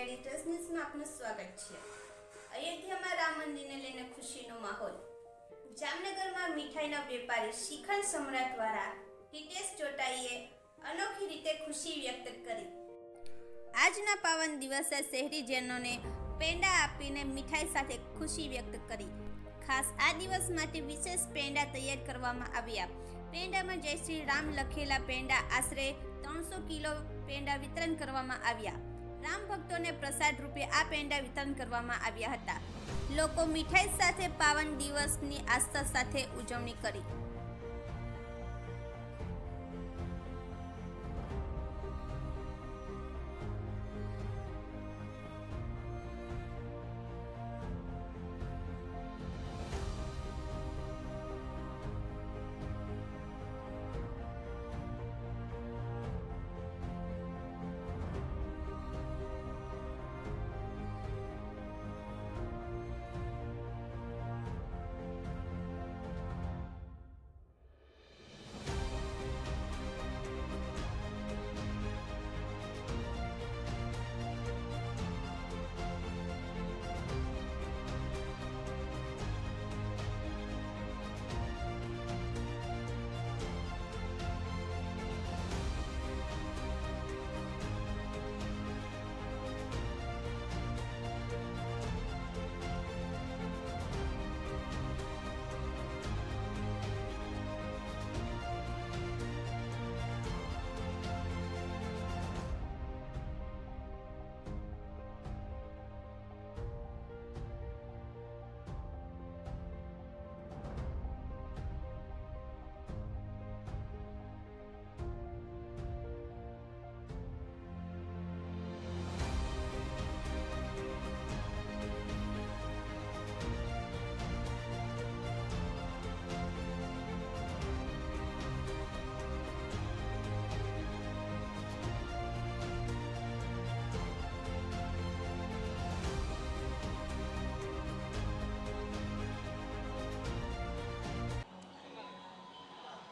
Editors ન્યૂઝમાં આપનું સ્વાગત છે। અયોધ્યામાં રામ મંદિરને લઈને ખુશીનો માહોલ। જામનગરમાં મીઠાઈના વેપારી શિખંડ સમ્રાટ દ્વારા હિતેશ ચોટાઈએ અનોખી રીતે ખુશી વ્યક્ત કરી। આજના પાવન દિવસે શહેરીજનોને પેંડા આપીને મીઠાઈ સાથે ખુશી વ્યક્ત કરી। ખાસ આ દિવસ માટે વિશેષ પેંડા તૈયાર કરવામાં આવ્યા। પેંડામાં જય શ્રી રામ લખેલા પેંડા આશરે 300 કિલો પેંડા વિતરણ કરવામાં આવ્યા। રામ ભક્તોને પ્રસાદ રૂપે આ પેંડા વિતરણ કરવામાં આવ્યા હતા। લોકો મીઠાઈ સાથે પાવન દિવસની આસ્થા સાથે ઉજવણી કરી।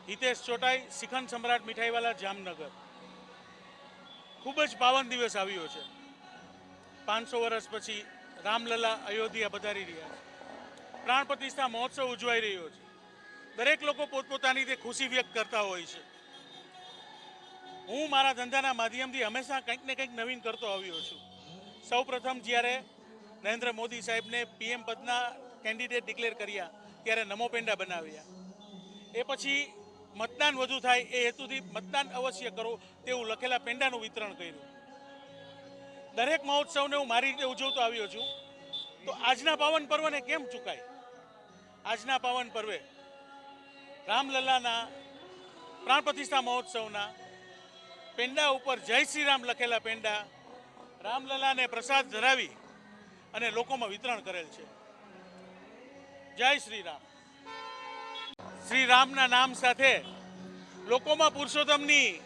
હિતેશ ચોટાઈ, શિખંડ સમ્રાટ મીઠાઈવાલા, જામનગર। ખૂબ જ પાવન દિવસ આવ્યો છે। 500 વર્ષ પછી રામલલા અયોધ્યા પધારી રહ્યા છે। પ્રાણ પ્રતિષ્ઠા મહોત્સવ ઉજવાઈ રહ્યો છે। દરેક લોકો પોતપોતાની રીતે ખુશી વ્યક્ત કરતા હોય છે। હું મારા ધંધાના માધ્યમથી હંમેશા કંઈક ને કંઈક નવીન કરતો આવ્યો છું। સૌ પ્રથમ જ્યારે નરેન્દ્ર મોદી સાહેબને PM પદના કેન્ડિડેટ ડિક્લેર કર્યા ત્યારે નમો પેંડા બનાવ્યા। એ પછી મતદાન વધુ થાય એ હેતુથી મતદાન અવશ્ય કરો તેવું લખેલા પેંડાનું વિતરણ કર્યું। દરેક મહોત્સવને હું મારી રીતે ઉજવતો આવ્યો છું। તો આજના પાવન પર્વને કેમ ચૂકાય? આજના પાવન પર્વે રામલલ્લાના પ્રાણ પ્રતિષ્ઠા મહોત્સવના પેંડા ઉપર જય શ્રી રામ લખેલા પેંડા રામલલ્લાને પ્રસાદ ધરાવી અને લોકોમાં વિતરણ કરેલ છે। જય શ્રી રામ। શ્રી રામના નામ સાથે લોકોમાં પુરુષોત્તમની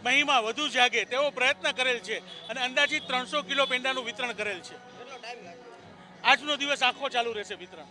મહિમા વધુ જાગે તેવો પ્રયત્ન કરેલ છે અને અંદાજિત 300 કિલો પેંડાનું વિતરણ કરેલ છે। આજનો દિવસ આખો ચાલુ રહેશે વિતરણ।